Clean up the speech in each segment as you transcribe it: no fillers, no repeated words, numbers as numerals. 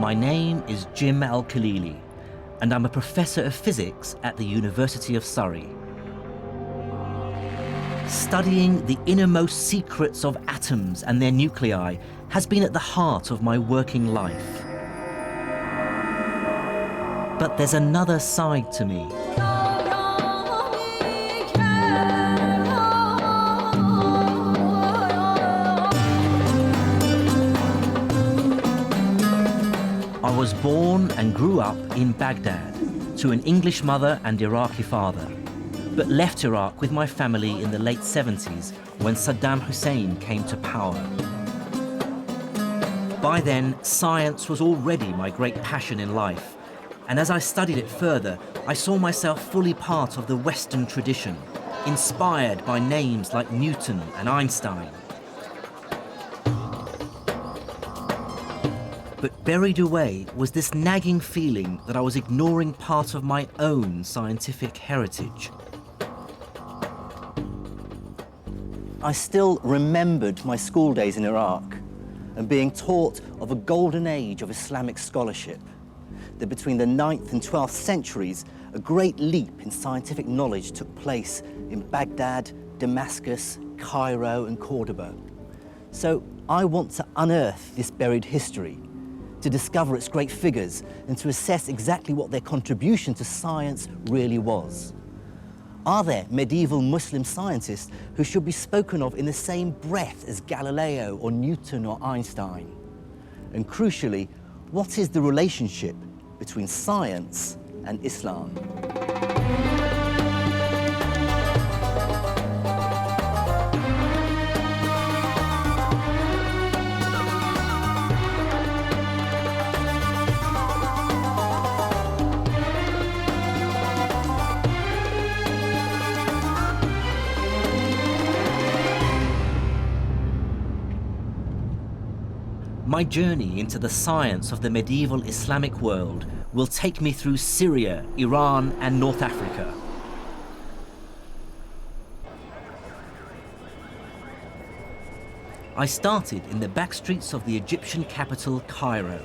My name is Jim Al-Khalili, and I'm a professor of physics at the University of Surrey. Studying the innermost secrets of atoms and their nuclei has been at the heart of my working life. But there's another side to me. I was born and grew up in Baghdad to an English mother and Iraqi father, but left Iraq with my family in the late 70s when Saddam Hussein came to power. By then, science was already my great passion in life, and as I studied it further, I saw myself fully part of the Western tradition, inspired by names like Newton and Einstein. But buried away was this nagging feeling that I was ignoring part of my own scientific heritage. I still remembered my school days in Iraq and being taught of a golden age of Islamic scholarship, that between the 9th and 12th centuries, a great leap in scientific knowledge took place in Baghdad, Damascus, Cairo, and Cordoba. So I want to unearth this buried history, to discover its great figures and to assess exactly what their contribution to science really was. Are there medieval Muslim scientists who should be spoken of in the same breath as Galileo or Newton or Einstein? And crucially, what is the relationship between science and Islam? My journey into the science of the medieval Islamic world will take me through Syria, Iran, and North Africa. I started in the back streets of the Egyptian capital, Cairo,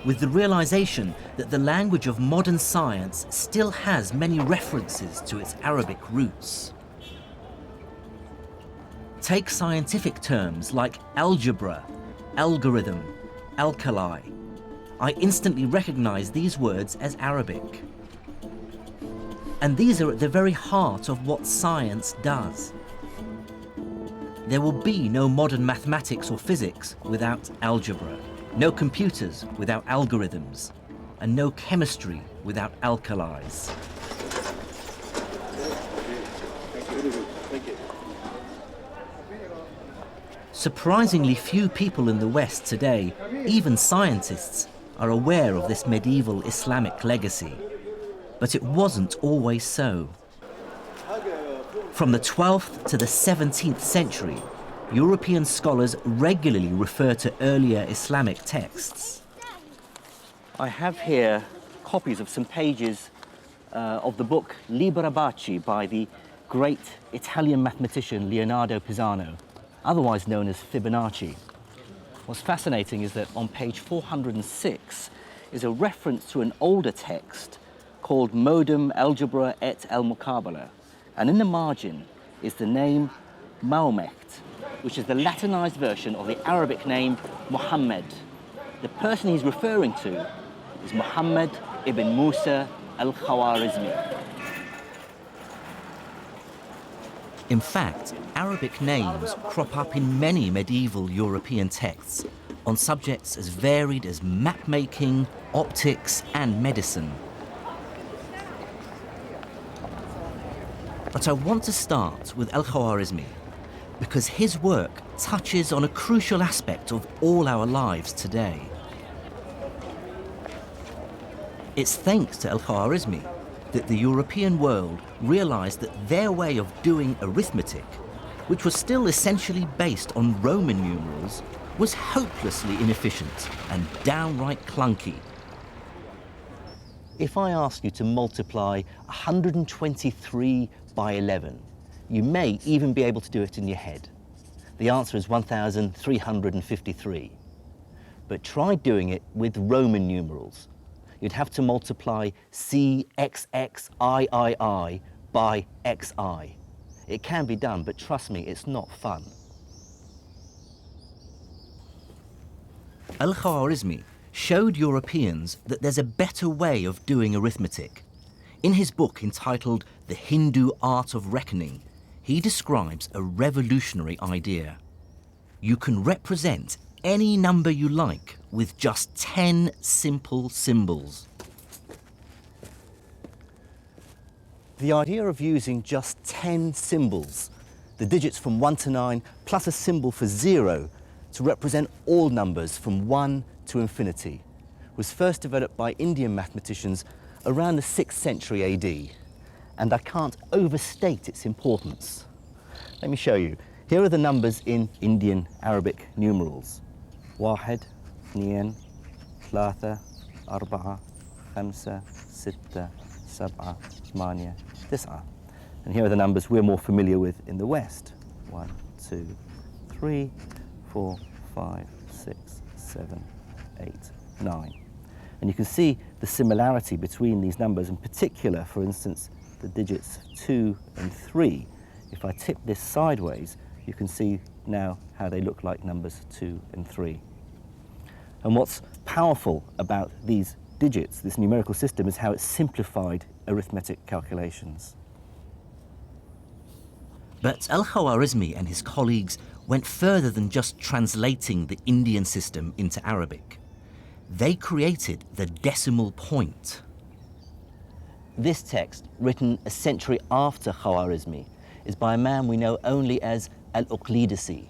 with the realization that the language of modern science still has many references to its Arabic roots. Take scientific terms like algebra, algorithm, alkali. I instantly recognize these words as Arabic. And these are at the very heart of what science does. There will be no modern mathematics or physics without algebra, no computers without algorithms, and no chemistry without alkalis. Surprisingly few people in the West today, even scientists, are aware of this medieval Islamic legacy. But it wasn't always so. From the 12th to the 17th century, European scholars regularly refer to earlier Islamic texts. I have here copies of some pages of the book Liber Abaci by the great Italian mathematician Leonardo Pisano, otherwise known as Fibonacci. What's fascinating is that on page 406 is a reference to an older text called Modum Algebra et al-Muqabala, and in the margin is the name Mahomet, which is the Latinized version of the Arabic name Muhammad. The person he's referring to is Muhammad ibn Musa al-Khwarizmi. In fact, Arabic names crop up in many medieval European texts on subjects as varied as map-making, optics, and medicine. But I want to start with Al-Khwarizmi because his work touches on a crucial aspect of all our lives today. It's thanks to Al-Khwarizmi that the European world realized that their way of doing arithmetic, which was still essentially based on Roman numerals, was hopelessly inefficient and downright clunky. If I ask you to multiply 123 by 11, you may even be able to do it in your head. The answer is 1,353. But try doing it with Roman numerals. You'd have to multiply CXXIII by XI. It can be done, but trust me, it's not fun. Al-Khawarizmi showed Europeans that there's a better way of doing arithmetic. In his book entitled The Hindu Art of Reckoning, he describes a revolutionary idea. You can represent any number you like with just 10 simple symbols. The idea of using just 10 symbols, the digits from 1 to 9 plus a symbol for 0 to represent all numbers from 1 to infinity, was first developed by Indian mathematicians around the 6th century AD, and I can't overstate its importance. Let me show you. Here are the numbers in Indian Arabic numerals. واحد اثنين ثلاثة أربعة خمسة ستة سبعة ثمانية تسعة. And here are the numbers we're more familiar with in the West. 1, 2, 3, 4, 5, 6, 7, 8, 9. And you can see the similarity between these numbers, in particular, for instance, the digits 2 and 3. If I tip this sideways, you can see now how they look like numbers 2 and 3. And what's powerful about these digits, this numerical system, is how it's simplified arithmetic calculations. But Al-Khawarizmi and his colleagues went further than just translating the Indian system into Arabic. They created the decimal point. This text, written a century after Khawarizmi, is by a man we know only as Al-Khalili.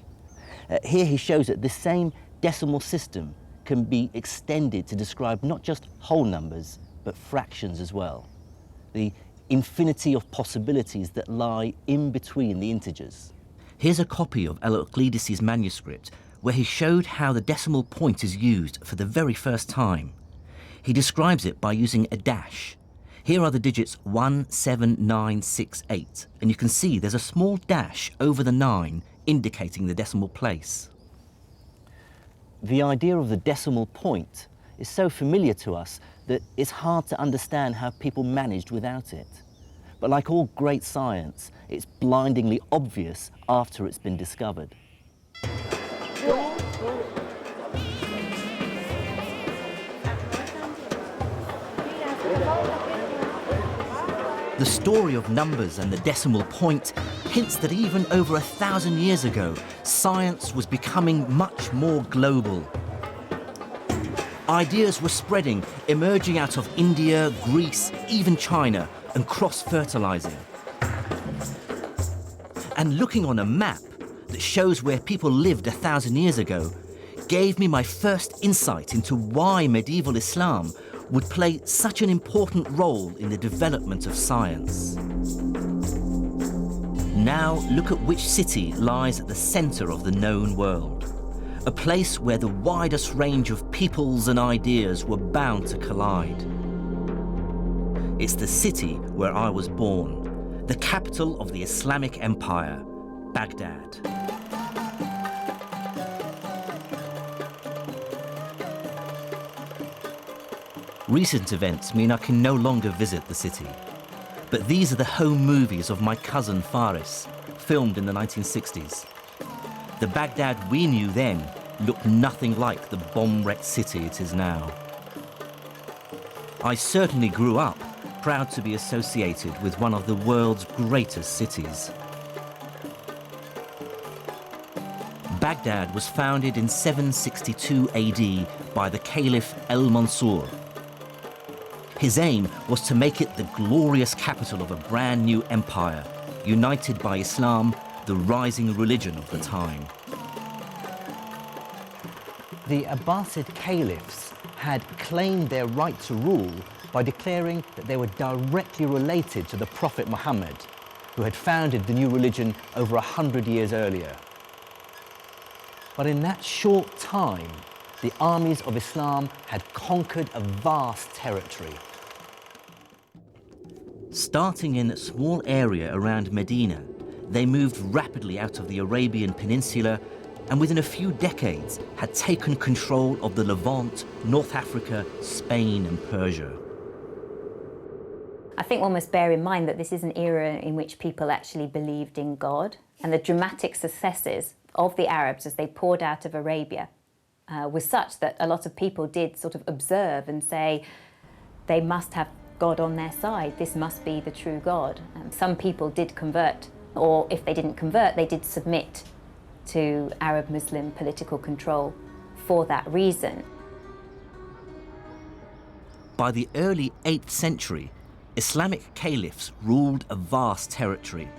Here he shows that this same decimal system can be extended to describe not just whole numbers, but fractions as well. The infinity of possibilities that lie in between the integers. Here's a copy of Al-Khalili's manuscript where he showed how the decimal point is used for the very first time. He describes it by using a dash. Here are the digits 1, 7, 9, 6, 8, and you can see there's a small dash over the 9 indicating the decimal place. The idea of the decimal point is so familiar to us that it's hard to understand how people managed without it. But like all great science, it's blindingly obvious after it's been discovered. The story of numbers and the decimal point hints that even over 1,000 years ago, science was becoming much more global. Ideas were spreading, emerging out of India, Greece, even China, and cross-fertilizing. And looking on a map that shows where people lived 1,000 years ago gave me my first insight into why medieval Islam would play such an important role in the development of science. Now look at which city lies at the center of the known world, a place where the widest range of peoples and ideas were bound to collide. It's the city where I was born, the capital of the Islamic Empire, Baghdad. Recent events mean I can no longer visit the city. But these are the home movies of my cousin Faris, filmed in the 1960s. The Baghdad we knew then looked nothing like the bomb-wrecked city it is now. I certainly grew up proud to be associated with one of the world's greatest cities. Baghdad was founded in 762 AD by the Caliph Al-Mansur. His aim was to make it the glorious capital of a brand new empire, united by Islam, the rising religion of the time. The Abbasid caliphs had claimed their right to rule by declaring that they were directly related to the Prophet Muhammad, who had founded the new religion over 100 years earlier. But in that short time, the armies of Islam had conquered a vast territory. Starting in a small area around Medina, they moved rapidly out of the Arabian Peninsula and within a few decades had taken control of the Levant, North Africa, Spain and Persia. I think one must bear in mind that this is an era in which people actually believed in God, and the dramatic successes of the Arabs as they poured out of Arabia was such that a lot of people did sort of observe and say they must have God on their side, this must be the true God. Some people did convert, or if they didn't convert, they did submit to Arab-Muslim political control for that reason. By the early 8th century, Islamic caliphs ruled a vast territory.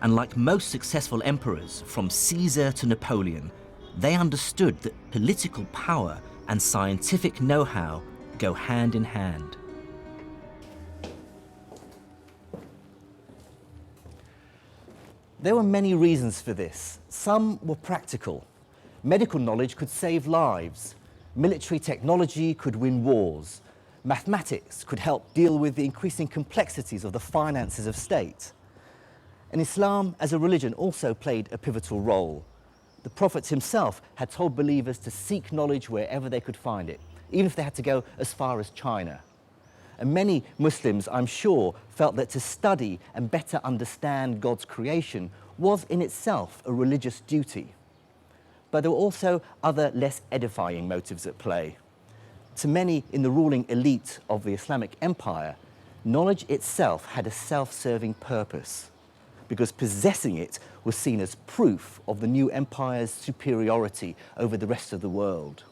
And like most successful emperors, from Caesar to Napoleon, they understood that political power and scientific know-how go hand in hand. There were many reasons for this. Some were practical. Medical knowledge could save lives. Military technology could win wars. Mathematics could help deal with the increasing complexities of the finances of state. And Islam as a religion also played a pivotal role. The Prophet himself had told believers to seek knowledge wherever they could find it, even if they had to go as far as China. And many Muslims, I'm sure, felt that to study and better understand God's creation was in itself a religious duty. But there were also other less edifying motives at play. To many in the ruling elite of the Islamic Empire, knowledge itself had a self-serving purpose, because possessing it was seen as proof of the new empire's superiority over the rest of the world.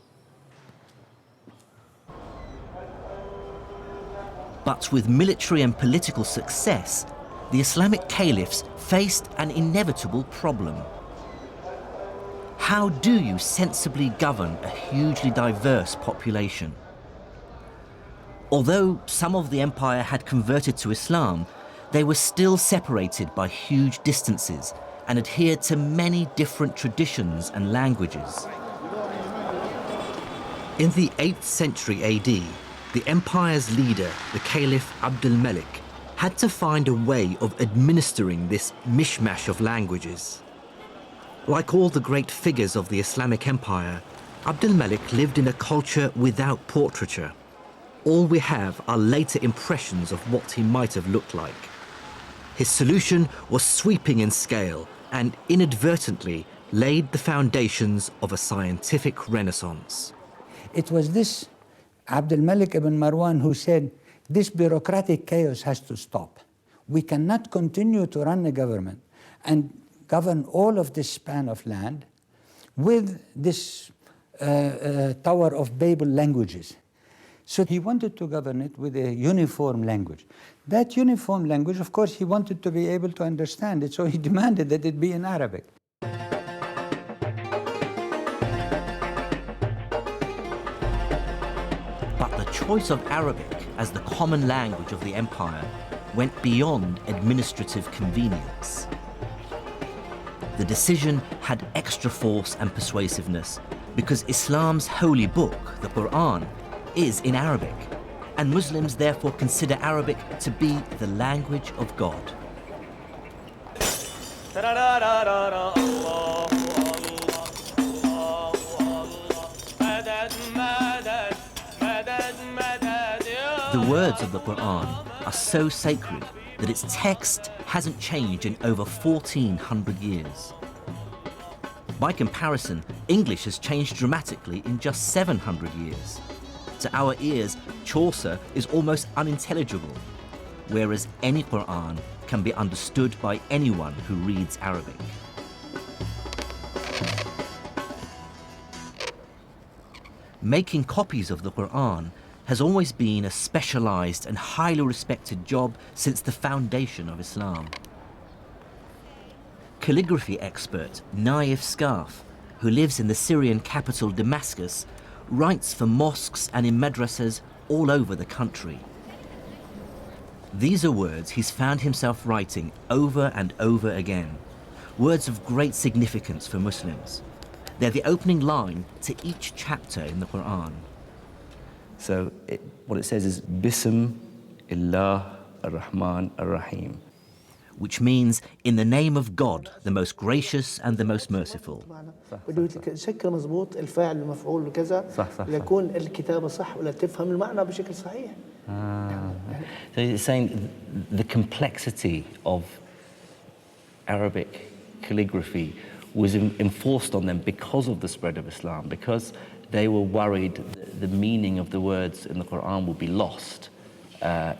But with military and political success, the Islamic caliphs faced an inevitable problem. How do you sensibly govern a hugely diverse population? Although some of the empire had converted to Islam, they were still separated by huge distances and adhered to many different traditions and languages. In the 8th century AD, the empire's leader, the Caliph Abd-al-Malik, had to find a way of administering this mishmash of languages. Like all the great figures of the Islamic Empire, Abd-al-Malik lived in a culture without portraiture. All we have are later impressions of what he might have looked like. His solution was sweeping in scale and inadvertently laid the foundations of a scientific renaissance. It was this Abd al-Malik ibn Marwan who said, this bureaucratic chaos has to stop. We cannot continue to run a government and govern all of this span of land with this Tower of Babel languages. So he wanted to govern it with a uniform language. That uniform language, of course, he wanted to be able to understand it, so he demanded that it be in Arabic. But the choice of Arabic as the common language of the empire went beyond administrative convenience. The decision had extra force and persuasiveness because Islam's holy book, the Quran, is in Arabic, and Muslims therefore consider Arabic to be the language of God. The words of the Quran are so sacred that its text hasn't changed in over 1,400 years. By comparison, English has changed dramatically in just 700 years. To our ears, Chaucer is almost unintelligible, whereas any Quran can be understood by anyone who reads Arabic. Making copies of the Quran has always been a specialized and highly respected job since the foundation of Islam. Calligraphy expert Naif Scarf, who lives in the Syrian capital Damascus, writes for mosques and in madrasas all over the country. These are words he's found himself writing over and over again, words of great significance for Muslims. They're the opening line to each chapter in the Quran. So what it says is, Bism illah ar-Rahman ar-Rahim. which means in the name of God, the most gracious and the most merciful. بده يشكل مضبوط الفاعل المفعول وكذا ليكون الكتابة صح ولا تفهم المعنى بشكل صحيح. So it's saying the complexity of Arabic calligraphy was enforced on them because of the spread of Islam, because they were worried the meaning of the words in the Quran would be lost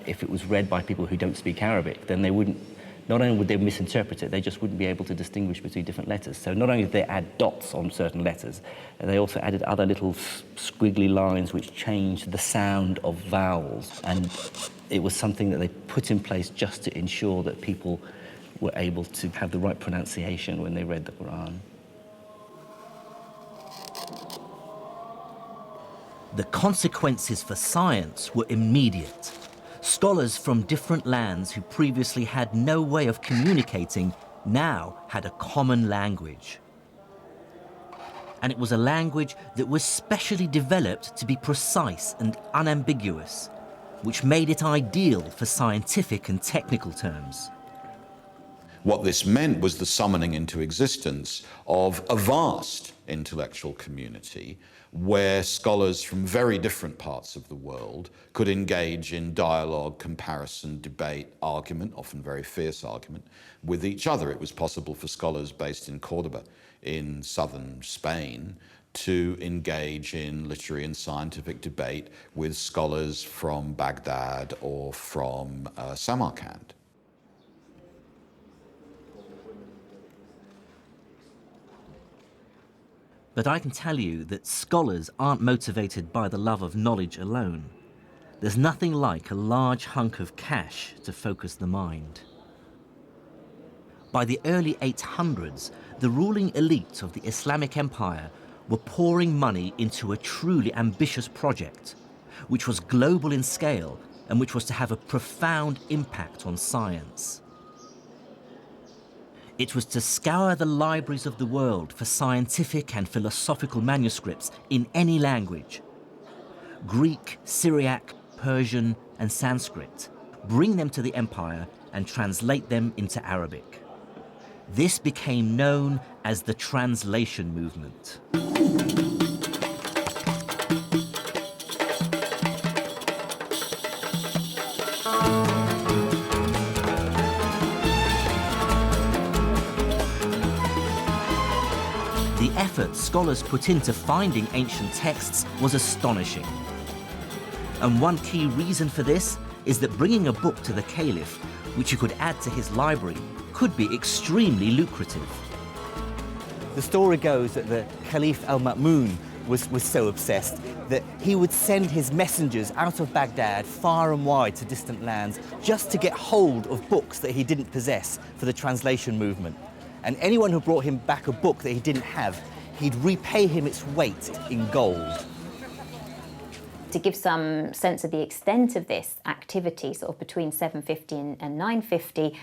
if it was read by people who don't speak Arabic. Then they wouldn't, not only would they misinterpret it, they just wouldn't be able to distinguish between different letters. So not only did they add dots on certain letters, they also added other little squiggly lines which changed the sound of vowels. And it was something that they put in place just to ensure that people were able to have the right pronunciation when they read the Quran. The consequences for science were immediate. Scholars from different lands who previously had no way of communicating now had a common language. And it was a language that was specially developed to be precise and unambiguous, which made it ideal for scientific and technical terms. What this meant was the summoning into existence of a vast intellectual community where scholars from very different parts of the world could engage in dialogue, comparison, debate, argument, often very fierce argument, with each other. It was possible for scholars based in Cordoba in southern Spain to engage in literary and scientific debate with scholars from Baghdad or from Samarkand. But I can tell you that scholars aren't motivated by the love of knowledge alone. There's nothing like a large hunk of cash to focus the mind. By the early 800s, the ruling elite of the Islamic Empire were pouring money into a truly ambitious project, which was global in scale and which was to have a profound impact on science. It was to scour the libraries of the world for scientific and philosophical manuscripts in any language. Greek, Syriac, Persian, and Sanskrit, bring them to the empire and translate them into Arabic. This became known as the translation movement. The effort scholars put into finding ancient texts was astonishing. And one key reason for this is that bringing a book to the caliph, which he could add to his library, could be extremely lucrative. The story goes that the Caliph Al-Ma'mun was so obsessed that he would send his messengers out of Baghdad far and wide to distant lands just to get hold of books that he didn't possess for the translation movement. And anyone who brought him back a book that he didn't have, he'd repay him its weight in gold. To give some sense of the extent of this activity, sort of between 750 and 950,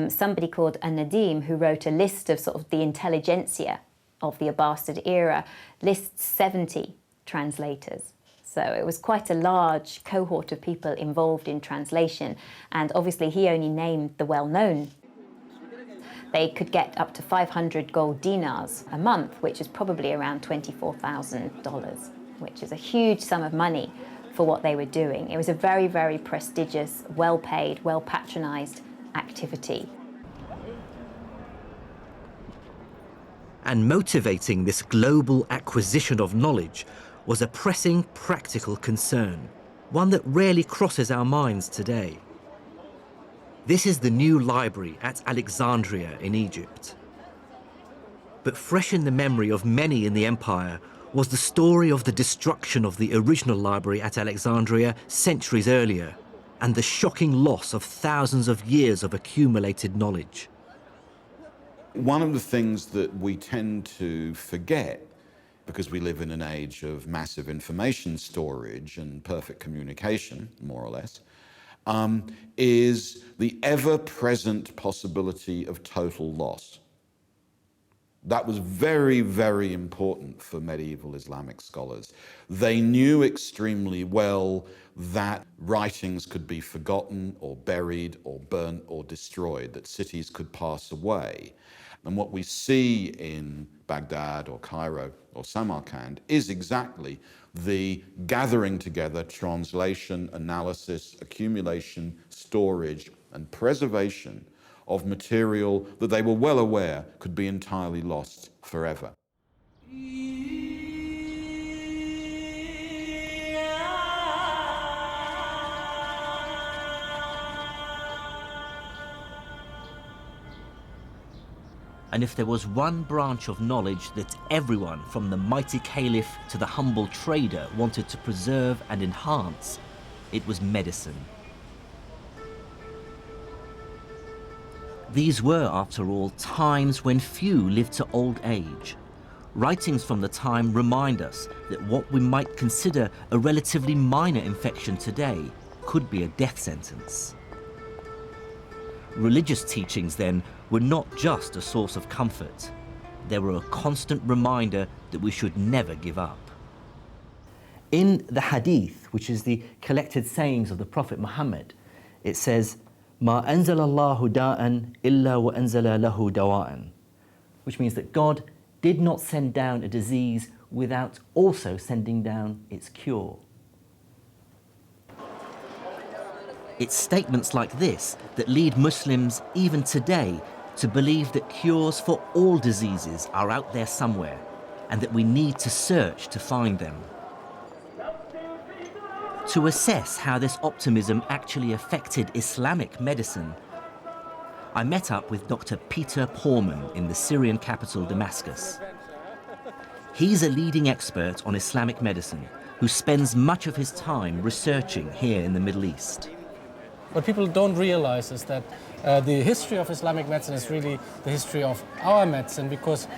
somebody called An-Nadim, who wrote a list of sort of the intelligentsia of the Abbasid era, lists 70 translators. So it was quite a large cohort of people involved in translation, and obviously he only named the well-known. They could get up to 500 gold dinars a month, which is probably around $24,000, which is a huge sum of money for what they were doing. It was a very, very prestigious, well-paid, well-patronized activity. And motivating this global acquisition of knowledge was a pressing practical concern, one that rarely crosses our minds today. This is the new library at Alexandria in Egypt. But fresh in the memory of many in the empire was the story of the destruction of the original library at Alexandria centuries earlier, and the shocking loss of thousands of years of accumulated knowledge. One of the things that we tend to forget, because we live in an age of massive information storage and perfect communication, more or less, is the ever-present possibility of total loss. That was very, very important for medieval Islamic scholars. They knew extremely well that writings could be forgotten or buried or burnt or destroyed, that cities could pass away. And what we see in Baghdad or Cairo or Samarkand is exactly the gathering together, translation, analysis, accumulation, storage, and preservation of material that they were well aware could be entirely lost forever. And if there was one branch of knowledge that everyone, from the mighty caliph to the humble trader, wanted to preserve and enhance, it was medicine. These were, after all, times when few lived to old age. Writings from the time remind us that what we might consider a relatively minor infection today could be a death sentence. Religious teachings, then, were not just a source of comfort. They were a constant reminder that we should never give up. In the Hadith, which is the collected sayings of the Prophet Muhammad, it says, "Ma anzala Allahu da'an illa wa anzala lahu dawa'an," which means that God did not send down a disease without also sending down its cure. It's statements like this that lead Muslims, even today, to believe that cures for all diseases are out there somewhere, and that we need to search to find them. To assess how this optimism actually affected Islamic medicine, I met up with Dr. Peter Porman in the Syrian capital Damascus. He's a leading expert on Islamic medicine who spends much of his time researching here in the Middle East. What people don't realize is that the history of Islamic medicine is really the history of our medicine, because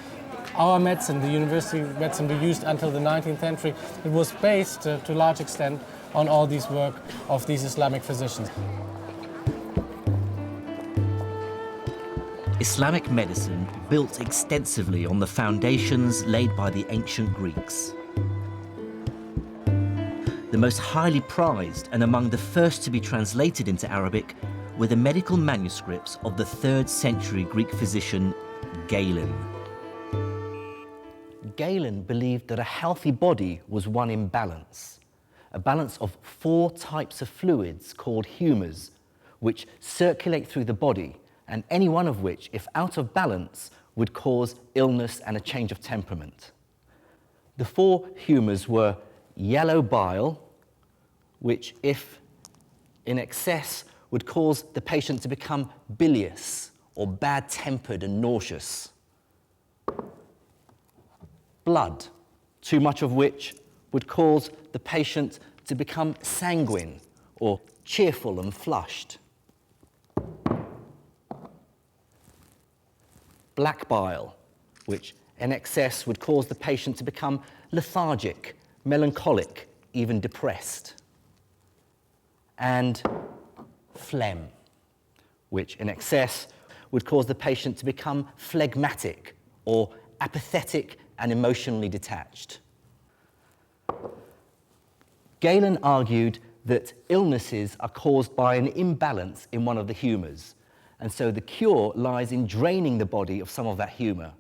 our medicine, the university medicine we used until the 19th century, it was based to a large extent on all this work of these Islamic physicians. Islamic medicine built extensively on the foundations laid by the ancient Greeks. The most highly prized and among the first to be translated into Arabic were the medical manuscripts of the 3rd century Greek physician Galen. Galen believed that a healthy body was one in balance, a balance of 4 types of fluids called humours, which circulate through the body, and any one of which, if out of balance, would cause illness and a change of temperament. The 4 humours were yellow bile, which, if in excess, would cause the patient to become bilious or bad-tempered and nauseous. Blood, too much of which would cause the patient to become sanguine or cheerful and flushed. Black bile, which in excess would cause the patient to become lethargic, melancholic, even depressed. And phlegm, which in excess would cause the patient to become phlegmatic or apathetic and emotionally detached. Galen argued that illnesses are caused by an imbalance in one of the humours, and so the cure lies in draining the body of some of that humour.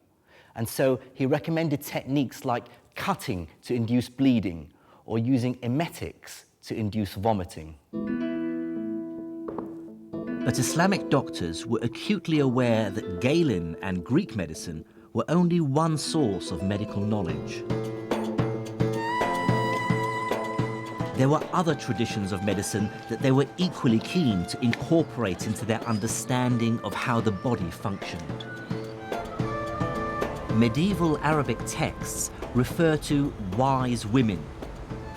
And so he recommended techniques like cutting to induce bleeding or using emetics to induce vomiting. But Islamic doctors were acutely aware that Galen and Greek medicine were only one source of medical knowledge. There were other traditions of medicine that they were equally keen to incorporate into their understanding of how the body functioned. Medieval Arabic texts refer to wise women,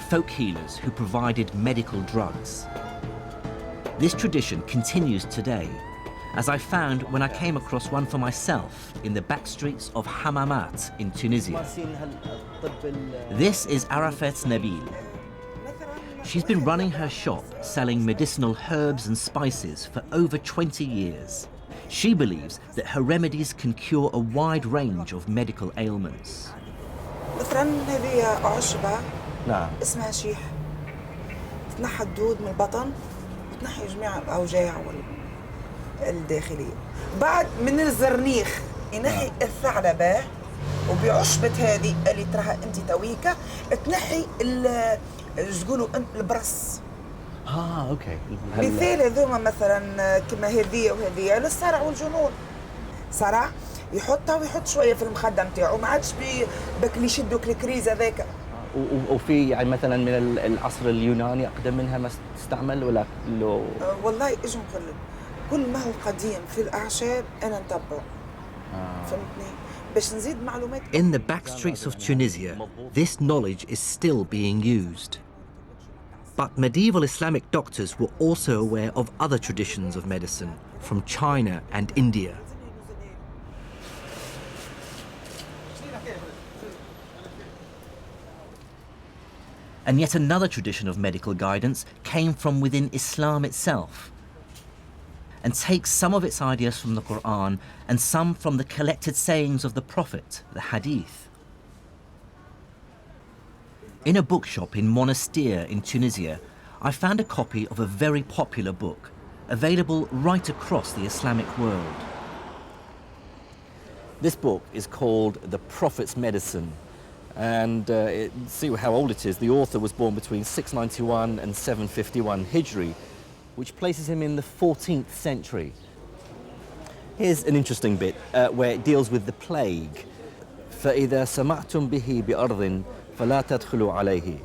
folk healers who provided medical drugs. This tradition continues today, as I found when I came across one for myself in the back streets of Hammamat in Tunisia. This is Arafat Nabil. She's been running her shop selling medicinal herbs and spices for over 20 years. She believes that her remedies can cure a wide range of medical ailments. مثلا هذه عشبة نعم. اسمها شيح تنحى الدود من البطن وتنحي جميع الأوجاع الداخلية. بعد من الزرنيخ ينحي الثعلبة وبعشبة هذه اللي تراها أنت تويكة تنحي تقولوا البرص. اوكي. مثال هذوما مثلا كما هذه وهذه للصرع والجنون. صرع يحطها ويحط شويه في المخده نتاعو ما عادش بك اللي يشدوك الكريز هذاك. وفي يعني مثلا من العصر اليوناني اقدم منها ما تستعمل ولا لو؟ والله اجي نقول لك كل ما هو قديم في الاعشاب انا نتبعه. فهمتني؟ باش نزيد معلومات. In the back streets of Tunisia, this knowledge is still being used. But medieval Islamic doctors were also aware of other traditions of medicine from China and India. And yet another tradition of medical guidance came from within Islam itself and takes some of its ideas from the Quran and some from the collected sayings of the Prophet, the Hadith. In a bookshop in Monastir in Tunisia, I found a copy of a very popular book, available right across the Islamic world. This book is called The Prophet's Medicine, and see how old it is. The author was born between 691 and 751 Hijri, which places him in the 14th century. Here's an interesting bit where it deals with the plague. فَإِذَا سَمَعْتُمْ بِهِ بِأَرْضٍ فَلَا تَدْخُلُوا عَلَيْهِ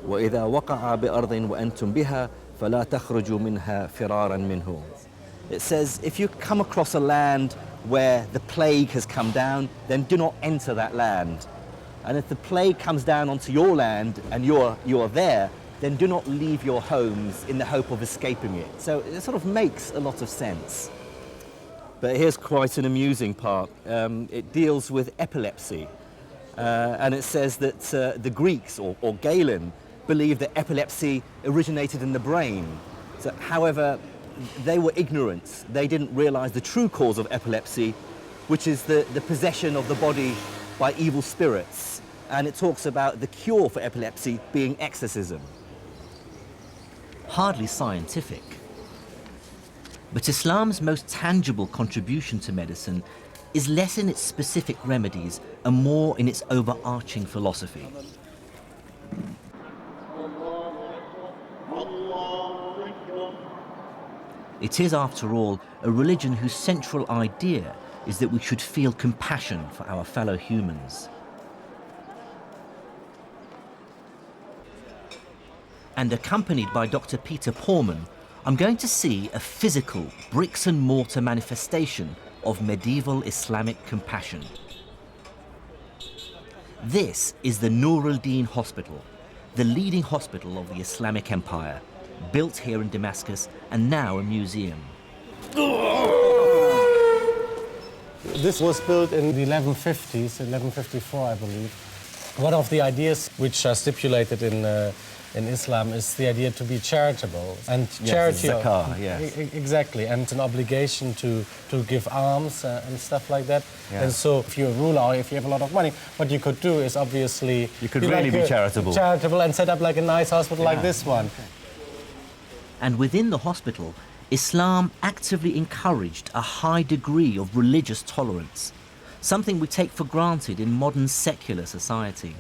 وَإِذَا وَقَعَ بِأَرْضٍ وَأَنْتُمْ بِهَا فَلَا تَخْرُجُوا مِنْهَا فِرَارًا مِنْهُ. It says, if you come across a land where the plague has come down, then do not enter that land. And if the plague comes down onto your land and you are there, then do not leave your homes in the hope of escaping it. So it sort of makes a lot of sense. But here's quite an amusing part. It deals with epilepsy. And it says that the Greeks, or Galen, believed that epilepsy originated in the brain. So, however, they were ignorant. They didn't realize the true cause of epilepsy, which is the possession of the body by evil spirits. And it talks about the cure for epilepsy being exorcism. Hardly scientific. But Islam's most tangible contribution to medicine is less in its specific remedies and more in its overarching philosophy. It is, after all, a religion whose central idea is that we should feel compassion for our fellow humans. And accompanied by Dr. Peter Porman, I'm going to see a physical bricks and mortar manifestation of medieval Islamic compassion. This is the Nur al-Din Hospital, the leading hospital of the Islamic Empire, built here in Damascus and now a museum. This was built in the 1150s, 1154, I believe. One of the ideas which are stipulated in Islam is the idea to be charitable. And yes, charity... zakah, yes. Exactly, and it's an obligation to give alms and stuff like that. Yeah. And so if you're a ruler or if you have a lot of money, what you could do is obviously... You could really be charitable. Charitable and set up like a nice hospital like this one. Okay. And within the hospital, Islam actively encouraged a high degree of religious tolerance, something we take for granted in modern secular society.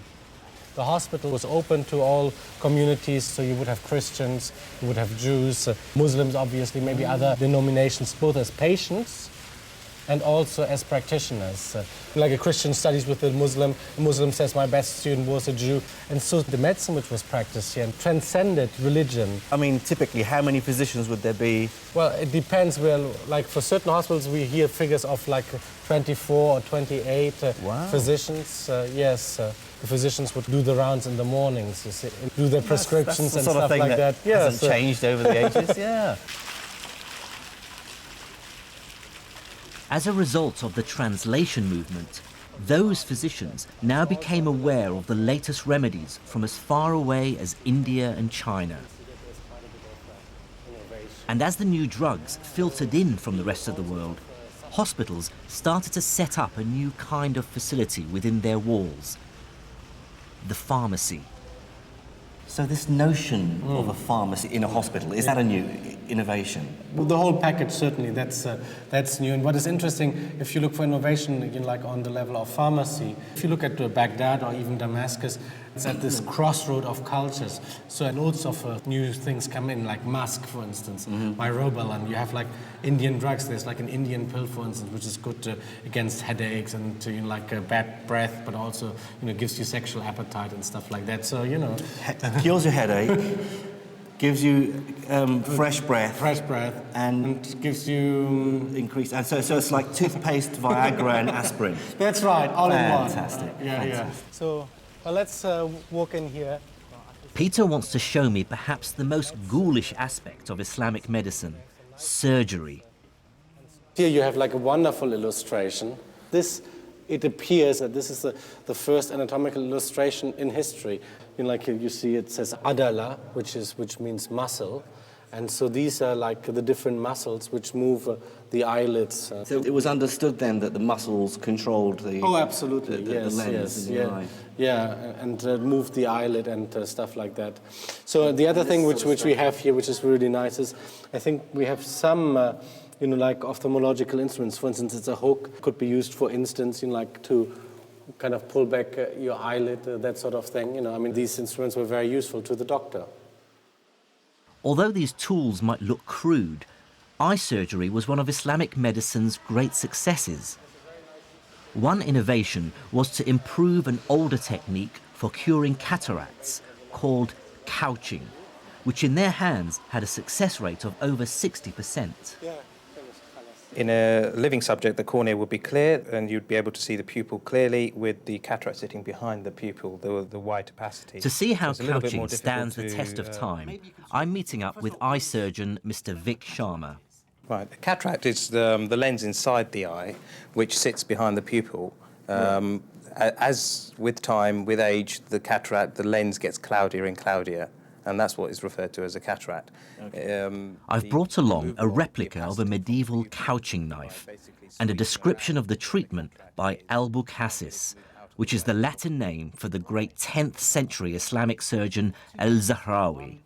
The hospital was open to all communities, so you would have Christians, you would have Jews, Muslims obviously, maybe other denominations, both as patients and also as practitioners. Like a Christian studies with a Muslim says my best student was a Jew. And so the medicine which was practiced here transcended religion. I mean, typically, how many physicians would there be? Well, it depends. Well, like for certain hospitals, we hear figures of like 24 or 28 physicians. Yes, the physicians would do the rounds in the mornings, you see, do their prescriptions that's the and sort of stuff thing like that. Hasn't changed over the ages, yeah. As a result of the translation movement, those physicians now became aware of the latest remedies from as far away as India and China. And as the new drugs filtered in from the rest of the world, hospitals started to set up a new kind of facility within their walls, the pharmacy. So this notion of a pharmacy in a hospital, is that a new innovation? Well, the whole package, certainly, that's new. And what is interesting, if you look for innovation, again, like on the level of pharmacy, if you look at Baghdad or even Damascus, it's at this crossroad of cultures. So and loads of new things come in, like musk, for instance, myrobalan. You have like Indian drugs. There's like an Indian pill, for instance, which is good against headaches and to, bad breath, but also gives you sexual appetite and stuff like that. So Cures your headache, gives you fresh breath, and gives you increased. And so it's like toothpaste, Viagra, and aspirin. That's right, all in one. Fantastic. Yeah. So let's walk in here. Peter wants to show me perhaps the most ghoulish aspect of Islamic medicine, surgery. Here you have like a wonderful illustration. It appears that this is the first anatomical illustration in history. Like you see, it says adala, which means muscle. And so these are like the different muscles which move the eyelids. So it was understood then that the muscles controlled the absolutely, the lens in the eye. Yeah, and moved the eyelid and stuff like that. So the other thing which we have here, which is really nice, is I think we have some like ophthalmological instruments. For instance, it's a hook, could be used, for instance, like to kind of pull back your eyelid, that sort of thing. I mean, these instruments were very useful to the doctor. Although these tools might look crude, eye surgery was one of Islamic medicine's great successes. One innovation was to improve an older technique for curing cataracts called couching, which in their hands had a success rate of over 60%. In a living subject, the cornea would be clear and you'd be able to see the pupil clearly with the cataract sitting behind the pupil, the wide opacity. To see how couching stands the test of time, I'm meeting up with eye surgeon Mr. Vic Sharma. Right, the cataract is the lens inside the eye, which sits behind the pupil. As with time, with age, the lens gets cloudier and cloudier. And that's what is referred to as a cataract. Okay. I've brought along a replica of a medieval couching knife and a description of the treatment by Al-Bukhasis, which is the Latin name for the great 10th century Islamic surgeon Al-Zahrawi.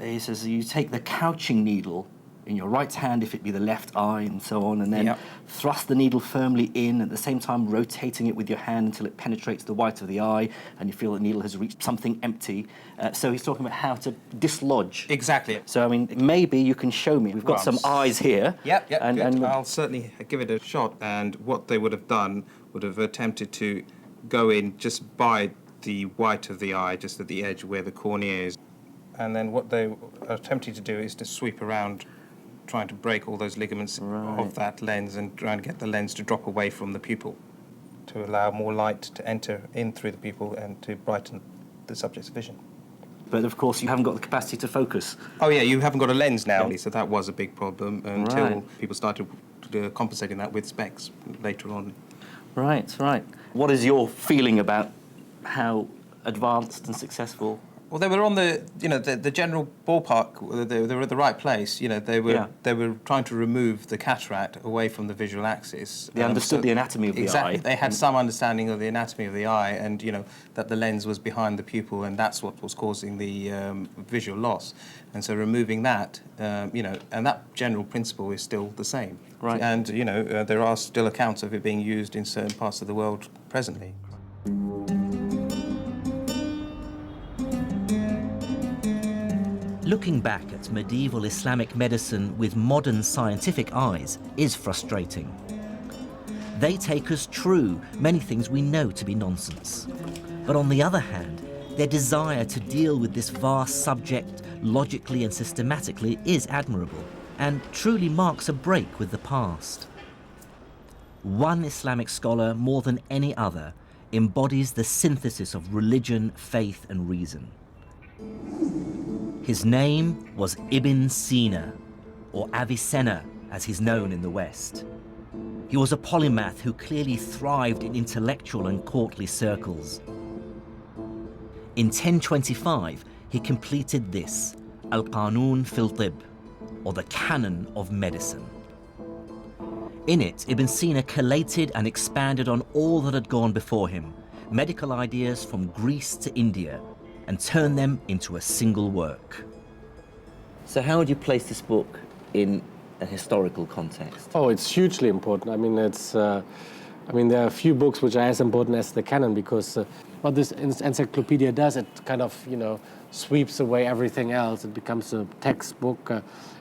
He says you take the couching needle in your right hand, if it be the left eye, and so on, and then thrust the needle firmly in, at the same time rotating it with your hand until it penetrates the white of the eye, and you feel the needle has reached something empty. So he's talking about how to dislodge. Exactly. So, I mean, maybe you can show me. We've got some eyes here. Yep, and I'll certainly give it a shot. And what they would have done would have attempted to go in just by the white of the eye, just at the edge where the cornea is. And then what they are attempting to do is to sweep around, trying to break all those ligaments of that lens and trying to get the lens to drop away from the pupil to allow more light to enter in through the pupil and to brighten the subject's vision. But of course you haven't got the capacity to focus. Oh yeah, you haven't got a lens now, so that was a big problem until people started compensating that with specs later on. Right. What is your feeling about how advanced and successful? Well, they were on the general ballpark. They were at the right place. They were trying to remove the cataract away from the visual axis. They understood the anatomy of the eye. Exactly. They had some understanding of the anatomy of the eye, and that the lens was behind the pupil, and that's what was causing the visual loss. And so removing that, and that general principle is still the same. Right. And there are still accounts of it being used in certain parts of the world presently. Looking back at medieval Islamic medicine with modern scientific eyes is frustrating. They take as true many things we know to be nonsense. But on the other hand, their desire to deal with this vast subject logically and systematically is admirable and truly marks a break with the past. One Islamic scholar, more than any other, embodies the synthesis of religion, faith, and reason. His name was Ibn Sina, or Avicenna, as he's known in the West. He was a polymath who clearly thrived in intellectual and courtly circles. In 1025, he completed this, Al-Qanun fil Tib, or the Canon of Medicine. In it, Ibn Sina collated and expanded on all that had gone before him, medical ideas from Greece to India, and turned them into a single work. So how would you place this book in a historical context? Oh, it's hugely important. I mean, there are a few books which are as important as the canon, because what this encyclopedia does, it kind of, sweeps away everything else. It becomes a textbook.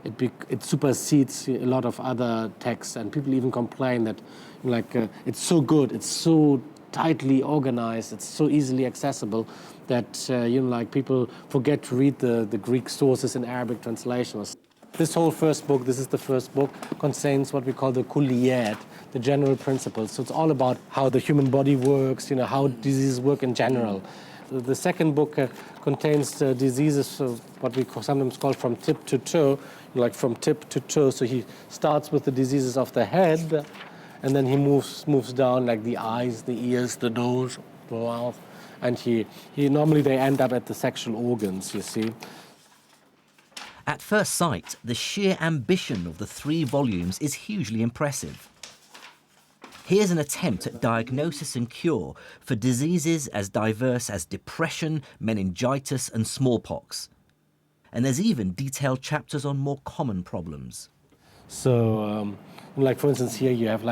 It supersedes a lot of other texts, and people even complain that, it's so good, it's so tightly organized, it's so easily accessible that, people forget to read the Greek sources in Arabic translations. This whole first book, this is the first book, contains what we call the kulliyat, the general principles. So it's all about how the human body works, how diseases work in general. The second book contains diseases, what we sometimes call from tip to toe, like from tip to toe. So he starts with the diseases of the head, and then he moves down, like the eyes, the ears, the nose, the mouth, and he normally they end up at the sexual organs, you see. At first sight, the sheer ambition of the 3 volumes is hugely impressive. Here's an attempt at diagnosis and cure for diseases as diverse as depression, meningitis, and smallpox. And there's even detailed chapters on more common problems. So, for instance, here you have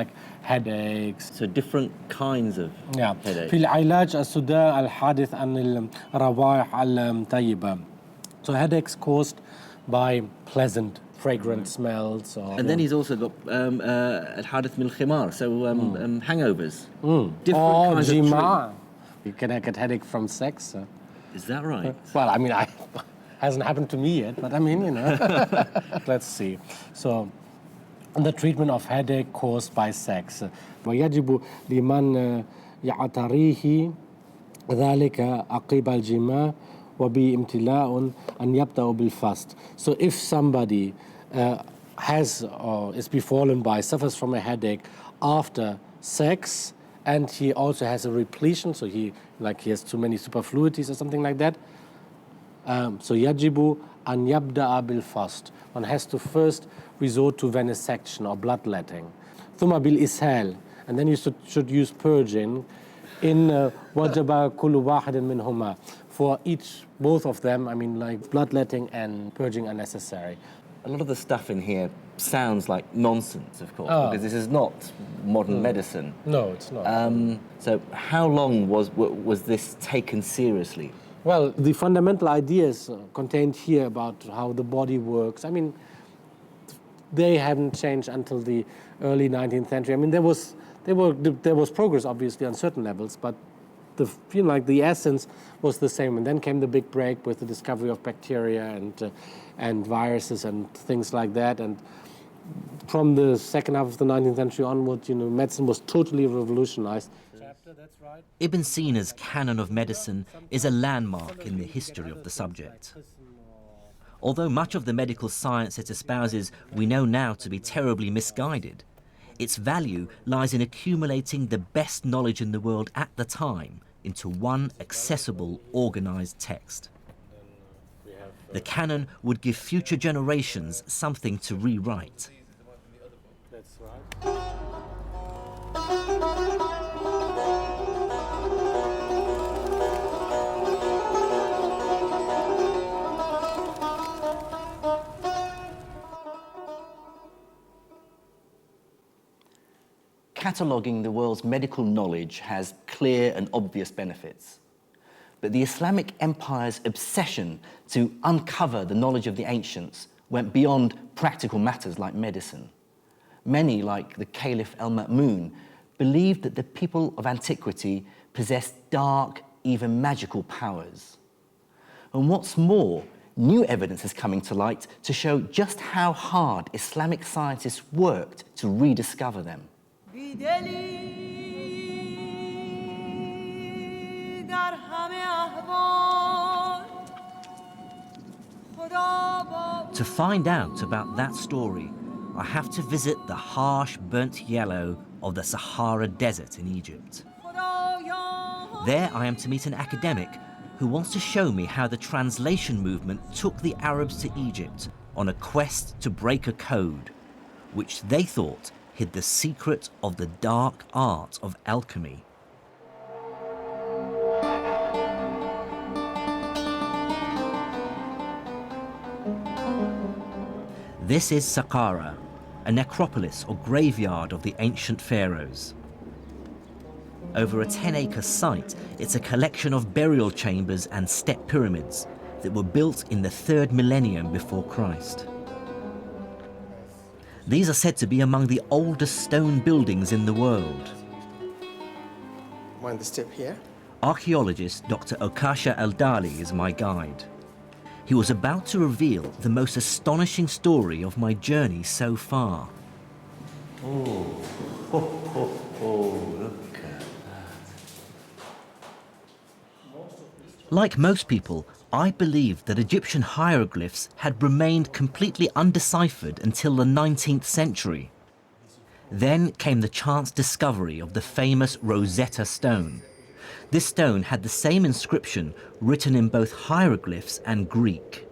headaches. So different kinds of headaches. في العلاج الصداع الحادث عن الروائح الطيبة. So headaches caused by pleasant, fragrant smells. And then he's also got al-hadith min al-khimar, so hangovers. Different kinds of treatment. You can get headache from sex. Is that right? Well, hasn't happened to me yet, but let's see. So, the treatment of headache caused by sex. ويجب لمن يعتريه ذلك عقب الجماع وبامتلاء أن يبدأ بالفast. So if somebody has or is befallen by, suffers from a headache after sex, and he also has a repletion, so he has too many superfluities or something like that, so يجب أن يبدأ بالفast. One has to first resort to venesection or bloodletting. ثم بالإسهال, and then you should use purging. In وجب كل واحد منهما. For both of them, bloodletting and purging are necessary. A lot of the stuff in here sounds like nonsense, of course, because this is not modern medicine. No, it's not. So how long was this taken seriously? Well, the fundamental ideas contained here about how the body works, they haven't changed until the early 19th century. There was progress, obviously, on certain levels, but the essence was the same. And then came the big break with the discovery of bacteria and viruses and things like that. And from the second half of the 19th century onward, medicine was totally revolutionized. Ibn Sina's canon of medicine is a landmark in the history of the subject. Although much of the medical science it espouses we know now to be terribly misguided, its value lies in accumulating the best knowledge in the world at the time into one accessible, organized text. The canon would give future generations something to rewrite. That's right. Cataloguing the world's medical knowledge has clear and obvious benefits. But the Islamic Empire's obsession to uncover the knowledge of the ancients went beyond practical matters like medicine. Many, like the Caliph al-Ma'mun, believed that the people of antiquity possessed dark, even magical powers. And what's more, new evidence is coming to light to show just how hard Islamic scientists worked to rediscover them. To find out about that story, I have to visit the harsh, burnt yellow of the Sahara Desert in Egypt. There I am to meet an academic who wants to show me how the translation movement took the Arabs to Egypt on a quest to break a code, which they thought hid the secret of the dark art of alchemy. This is Saqqara, a necropolis or graveyard of the ancient pharaohs. Over a 10-acre site, it's a collection of burial chambers and step pyramids that were built in the 3rd millennium before Christ. These are said to be among the oldest stone buildings in the world. Mind the step here? Archaeologist Dr. Okasha Al-Dali is my guide. He was about to reveal the most astonishing story of my journey so far. Oh, look at that. Like most people, I believed that Egyptian hieroglyphs had remained completely undeciphered until the 19th century. Then came the chance discovery of the famous Rosetta Stone. This stone had the same inscription written in both hieroglyphs and Greek.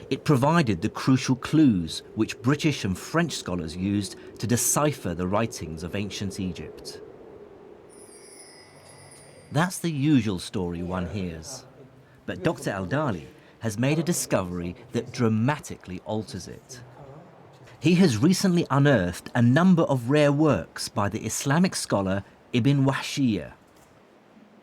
It provided the crucial clues which British and French scholars used to decipher the writings of ancient Egypt. That's the usual story one hears. But Dr. Al-Dali has made a discovery that dramatically alters it. He has recently unearthed a number of rare works by the Islamic scholar Ibn Wahshiyya.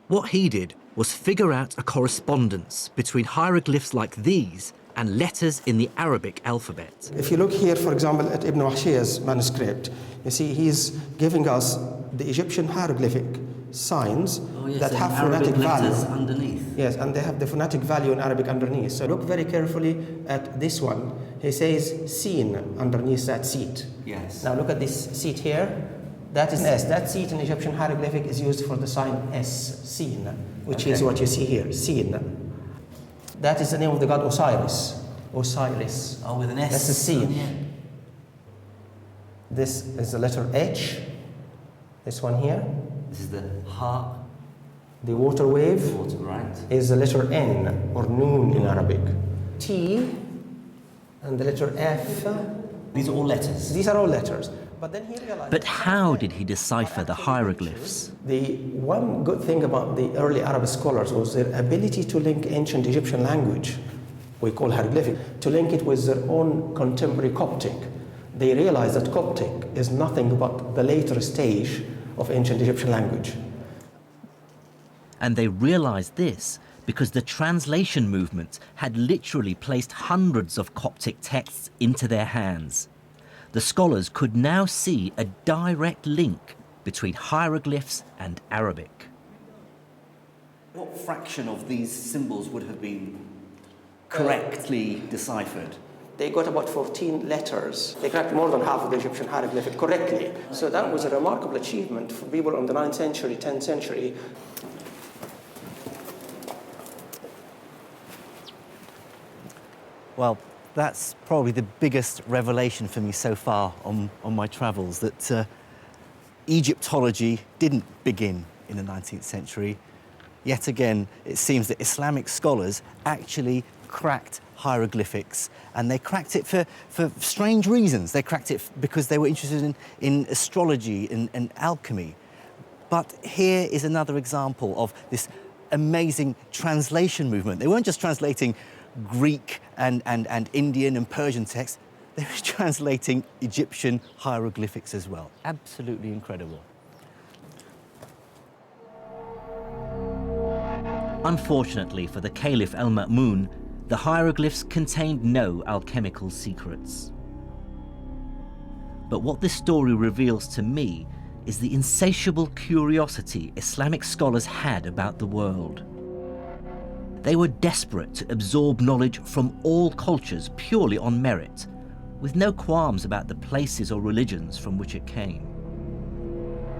What he did was figure out a correspondence between hieroglyphs like these and letters in the Arabic alphabet. If you look here, for example, at Ibn Wahshiyya's manuscript, you see he's giving us the Egyptian hieroglyphic signs that have phonetic value underneath. Yes, and they have the phonetic value in Arabic underneath. So look very carefully at this one. He says seen underneath that seat. Yes. Now look at this seat here. That is S. That seat in Egyptian hieroglyphic is used for the sign S, seen, which is what you see here, seen. That is the name of the god Osiris. Osiris. Oh, with an S. That's a seen. This is the letter H. This one here. This is the heart. The water wave Right. is the letter N, or noon in Arabic. T and the letter F. These are all letters. These are all letters. But then he realized... But how did he decipher the hieroglyphs? The one good thing about the early Arab scholars was their ability to link ancient Egyptian language, we call hieroglyphic, to link it with their own contemporary Coptic. They realized that Coptic is nothing but the later stage of ancient Egyptian language. And they realized this because the translation movement had literally placed hundreds of Coptic texts into their hands. The scholars could now see a direct link between hieroglyphs and Arabic. What fraction of these symbols would have been correctly deciphered? They got about 14 letters. They cracked more than half of the Egyptian hieroglyphic correctly. So that was a remarkable achievement for people in the 9th century, 10th century. Well, that's probably the biggest revelation for me so far on my travels, that Egyptology didn't begin in the 19th century. Yet again, it seems that Islamic scholars actually cracked hieroglyphics, and they cracked it for strange reasons. They cracked it because they were interested in astrology and alchemy. But here is another example of this amazing translation movement. They weren't just translating Greek and Indian and Persian texts, they were translating Egyptian hieroglyphics as well. Absolutely incredible. Unfortunately for the Caliph Al-Ma'mun, the hieroglyphs contained no alchemical secrets. But what this story reveals to me is the insatiable curiosity Islamic scholars had about the world. They were desperate to absorb knowledge from all cultures purely on merit, with no qualms about the places or religions from which it came.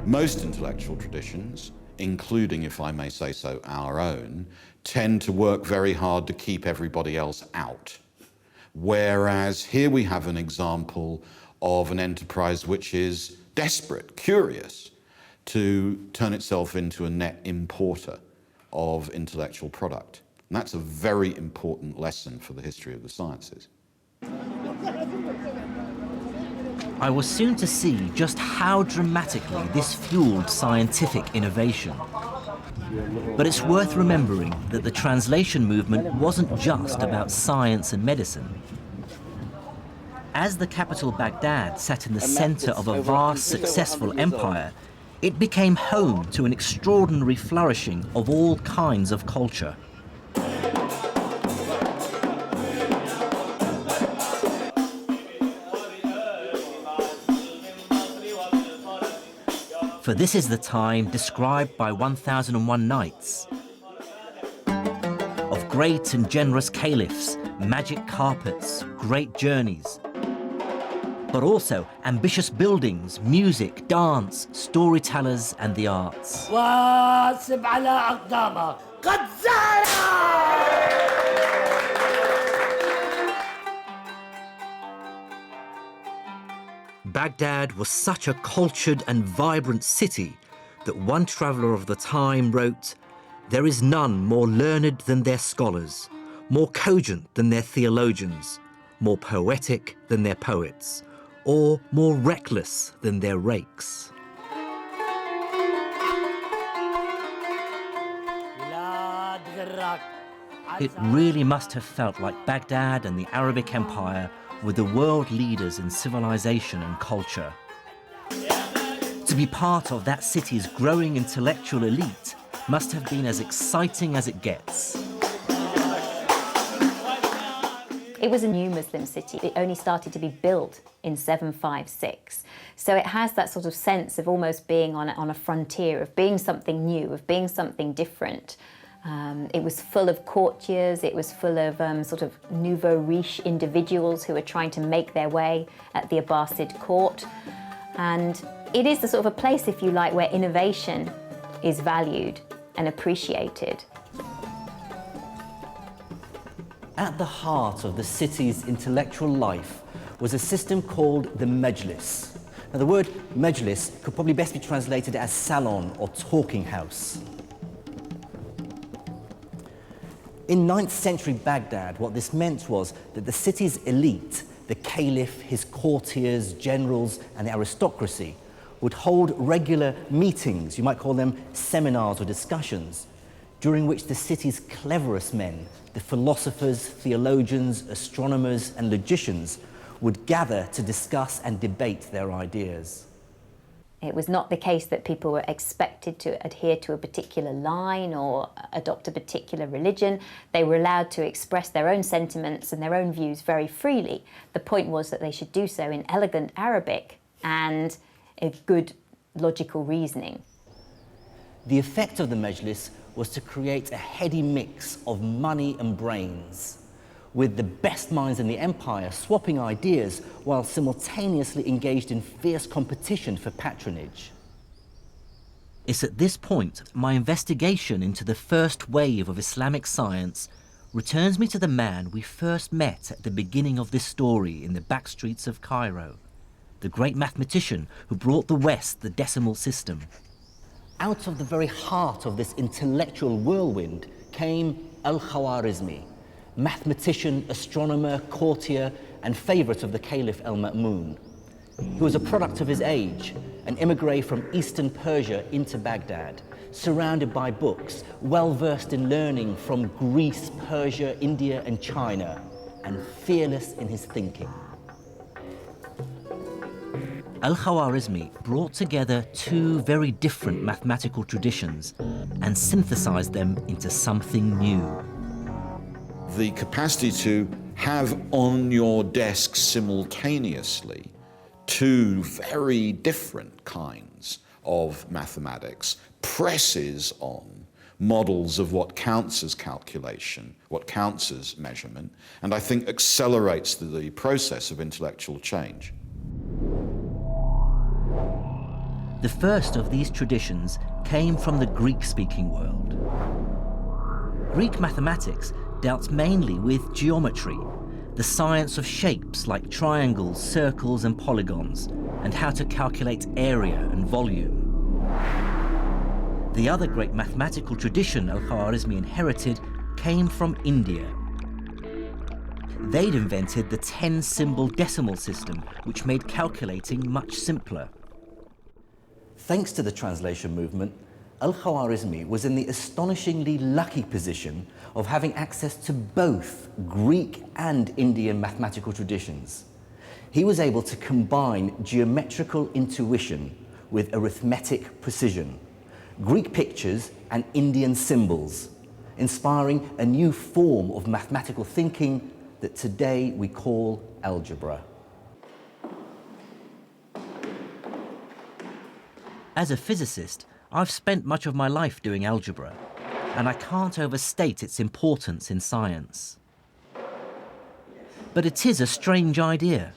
Most intellectual traditions, including, if I may say so, our own, tend to work very hard to keep everybody else out. Whereas here we have an example of an enterprise which is desperate, curious, to turn itself into a net importer of intellectual product. And that's a very important lesson for the history of the sciences. I was soon to see just how dramatically this fueled scientific innovation. But it's worth remembering that the translation movement wasn't just about science and medicine. As the capital Baghdad sat in the center of a vast, successful empire, it became home to an extraordinary flourishing of all kinds of culture. For this is the time described by 1001 Nights, of great and generous caliphs, magic carpets, great journeys, but also ambitious buildings, music, dance, storytellers, and the arts. Baghdad was such a cultured and vibrant city that one traveller of the time wrote, "There is none more learned than their scholars, more cogent than their theologians, more poetic than their poets, or more reckless than their rakes." It really must have felt like Baghdad and the Arabic Empire were the world leaders in civilization and culture. To be part of that city's growing intellectual elite must have been as exciting as it gets. It was a new Muslim city. It only started to be built in 756. So it has that sort of sense of almost being on a frontier, of being something new, of being something different. It was full of courtiers, it was full of sort of nouveau riche individuals who were trying to make their way at the Abbasid court. And it is the sort of a place, if you like, where innovation is valued and appreciated. At the heart of the city's intellectual life was a system called the Majlis. Now, the word Majlis could probably best be translated as salon or talking house. In 9th century Baghdad, what this meant was that the city's elite, the caliph, his courtiers, generals, and the aristocracy, would hold regular meetings, you might call them seminars or discussions, during which the city's cleverest men, the philosophers, theologians, astronomers, and logicians, would gather to discuss and debate their ideas. It was not the case that people were expected to adhere to a particular line or adopt a particular religion. They were allowed to express their own sentiments and their own views very freely. The point was that they should do so in elegant Arabic and a good logical reasoning. The effect of the Majlis was to create a heady mix of money and brains, with the best minds in the empire swapping ideas while simultaneously engaged in fierce competition for patronage. It's at this point my investigation into the first wave of Islamic science returns me to the man we first met at the beginning of this story in the back streets of Cairo, the great mathematician who brought the West the decimal system. Out of the very heart of this intellectual whirlwind came Al-Khawarizmi, mathematician, astronomer, courtier, and favorite of the Caliph al-Ma'mun. He was a product of his age, an immigrant from eastern Persia into Baghdad, surrounded by books, well-versed in learning from Greece, Persia, India, and China, and fearless in his thinking. Al-Khawarizmi brought together two very different mathematical traditions and synthesized them into something new. The capacity to have on your desk simultaneously two very different kinds of mathematics presses on models of what counts as calculation, what counts as measurement, and I think accelerates the process of intellectual change. The first of these traditions came from the Greek-speaking world. Greek mathematics dealt mainly with geometry, the science of shapes like triangles, circles, and polygons, and how to calculate area and volume. The other great mathematical tradition Al-Khawarizmi inherited came from India. They'd invented the 10-symbol decimal system, which made calculating much simpler. Thanks to the translation movement, Al-Khwarizmi was in the astonishingly lucky position of having access to both Greek and Indian mathematical traditions. He was able to combine geometrical intuition with arithmetic precision, Greek pictures and Indian symbols, inspiring a new form of mathematical thinking that today we call algebra. As a physicist, I've spent much of my life doing algebra, and I can't overstate its importance in science. But it is a strange idea.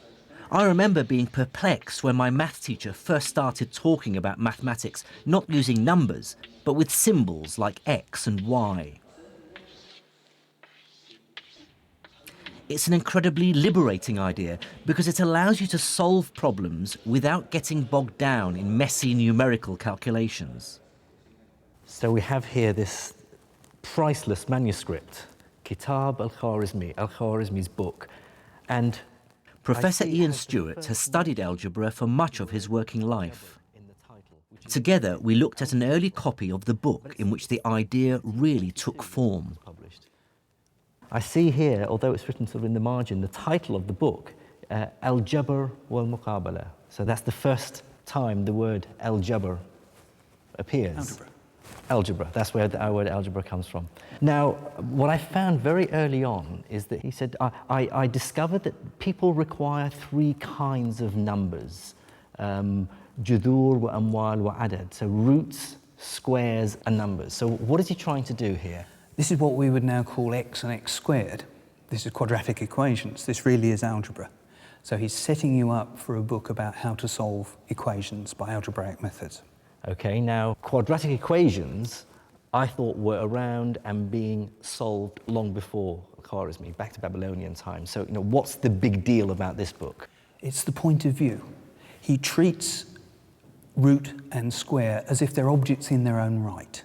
I remember being perplexed when my math teacher first started talking about mathematics not using numbers, but with symbols like X and Y. It's an incredibly liberating idea because it allows you to solve problems without getting bogged down in messy numerical calculations. So we have here this priceless manuscript, Kitab Al-Khwarizmi, Al-Khwarizmi's book. And Professor Ian Stewart has studied algebra for much of his working life. Together, we looked at an early copy of the book in which the idea really took form. I see here, although it's written sort of in the margin, the title of the book, Al-Jabr wal-Muqabala. So that's the first time the word Al-Jabr appears. Algebra. Algebra, that's where our word algebra comes from. Now, what I found very early on is that he said, I discovered that people require three kinds of numbers, judur wa amwal wa adad, so roots, squares, and numbers. So what is he trying to do here? This is what we would now call x and x squared. This is quadratic equations. This really is algebra. So he's setting you up for a book about how to solve equations by algebraic methods. Okay, now quadratic equations I thought were around and being solved long before Khwarizmi, back to Babylonian times. So, what's the big deal about this book? It's the point of view. He treats root and square as if they're objects in their own right.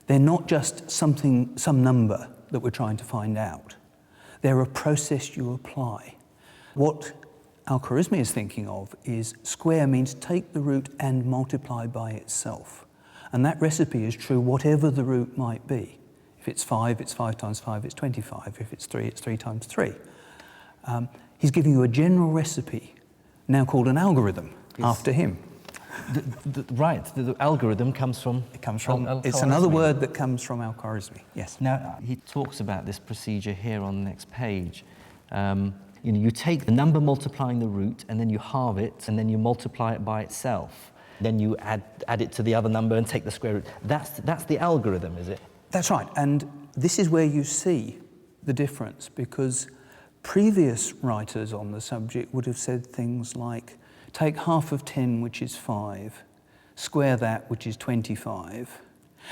They're not just some number that we're trying to find out. They're a process you apply. What Al-Khwarizmi is thinking of is square means take the root and multiply by itself. And that recipe is true whatever the root might be. If it's 5, it's 5 times 5, it's 25. If it's 3, it's 3 times 3. He's giving you a general recipe, now called an algorithm, after him. The algorithm comes from... It comes from... It's another word that comes from Al-Khwarizmi, yes. Now, he talks about this procedure here on the next page. You take the number multiplying the root, and then you halve it, and then you multiply it by itself. Then you add it to the other number and take the square root. That's the algorithm, is it? That's right, and this is where you see the difference, because previous writers on the subject would have said things like, take half of 10, which is 5, square that, which is 25,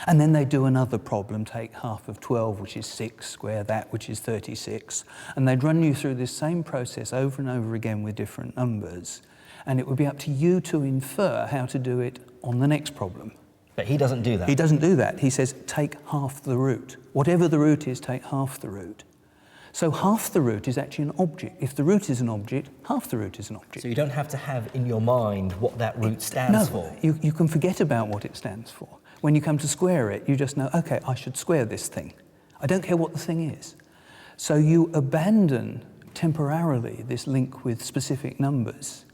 and then they do another problem, take half of 12, which is 6, square that, which is 36, and they'd run you through this same process over and over again with different numbers, and it would be up to you to infer how to do it on the next problem. But he doesn't do that. He doesn't do that. He says, take half the root. Whatever the root is, take half the root. So half the root is actually an object. If the root is an object, half the root is an object. So you don't have to have in your mind what that root stands for. You can forget about what it stands for. When you come to square it, you just know, okay, I should square this thing. I don't care what the thing is. So you abandon temporarily this link with specific numbers,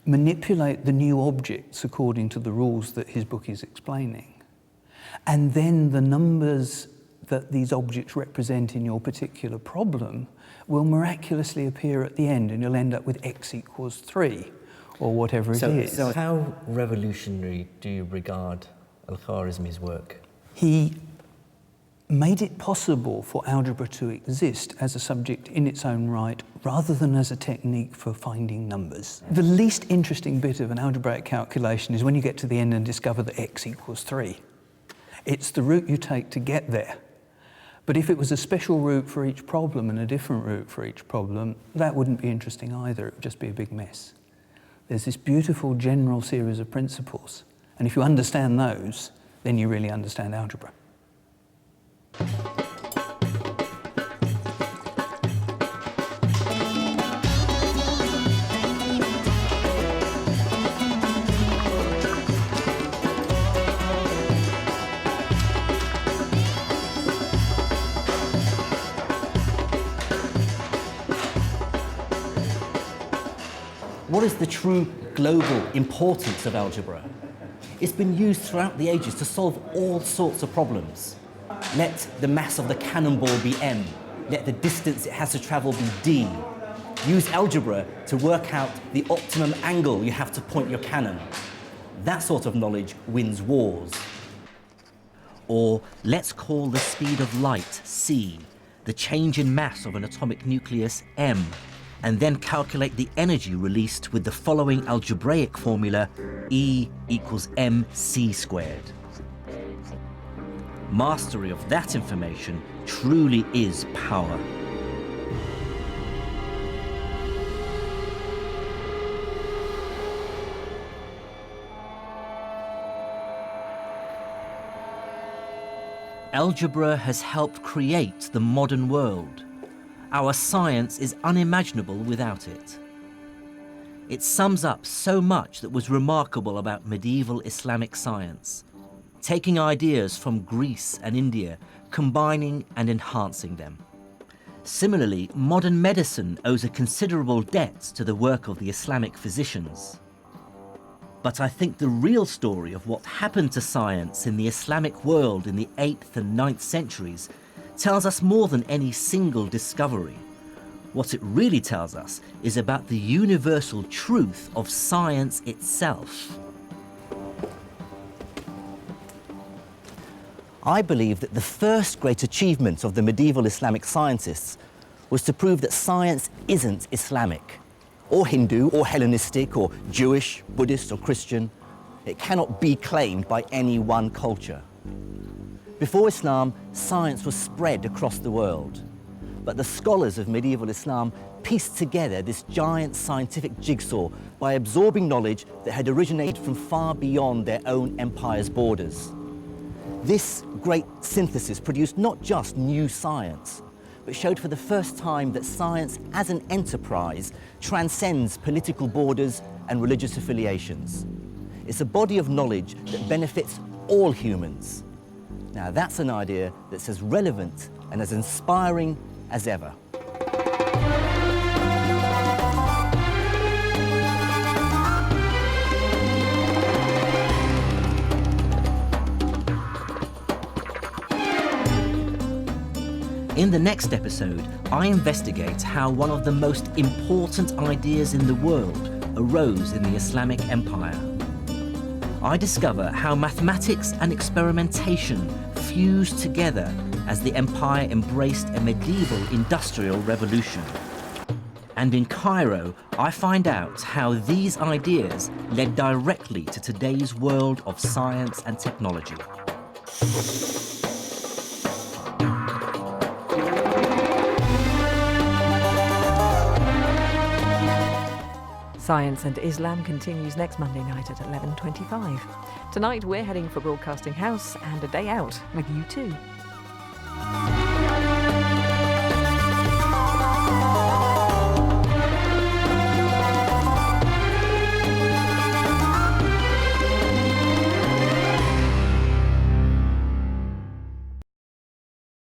manipulate the new objects according to the rules that his book is explaining, and then the numbers that these objects represent in your particular problem will miraculously appear at the end, and you'll end up with x equals 3, or whatever it is. So how revolutionary do you regard Al-Khwarizmi's work? He made it possible for algebra to exist as a subject in its own right, rather than as a technique for finding numbers. The least interesting bit of an algebraic calculation is when you get to the end and discover that x equals 3. It's the route you take to get there. But if it was a special route for each problem and a different route for each problem, that wouldn't be interesting either. It would just be a big mess. There's this beautiful general series of principles, and if you understand those, then you really understand algebra. is the true global importance of algebra? It's been used throughout the ages to solve all sorts of problems. Let the mass of the cannonball be m. Let the distance it has to travel be d. Use algebra to work out the optimum angle you have to point your cannon. That sort of knowledge wins wars. Or let's call the speed of light c, the change in mass of an atomic nucleus m, and then calculate the energy released with the following algebraic formula: E equals mc squared. Mastery of that information truly is power. Algebra has helped create the modern world. Our science is unimaginable without it. It sums up so much that was remarkable about medieval Islamic science, taking ideas from Greece and India, combining and enhancing them. Similarly, modern medicine owes a considerable debt to the work of the Islamic physicians. But I think the real story of what happened to science in the Islamic world in the 8th and 9th centuries tells us more than any single discovery. What it really tells us is about the universal truth of science itself. I believe that the first great achievement of the medieval Islamic scientists was to prove that science isn't Islamic, or Hindu, or Hellenistic, or Jewish, Buddhist, or Christian. It cannot be claimed by any one culture. Before Islam, science was spread across the world. But the scholars of medieval Islam pieced together this giant scientific jigsaw by absorbing knowledge that had originated from far beyond their own empire's borders. This great synthesis produced not just new science, but showed for the first time that science as an enterprise transcends political borders and religious affiliations. It's a body of knowledge that benefits all humans. Now that's an idea that's as relevant and as inspiring as ever. In the next episode, I investigate how one of the most important ideas in the world arose in the Islamic Empire. I discover how mathematics and experimentation fused together as the empire embraced a medieval industrial revolution. And in Cairo, I find out how these ideas led directly to today's world of science and technology. Science and Islam continues next Monday night at 11:25. Tonight we're heading for Broadcasting House and a day out with U2.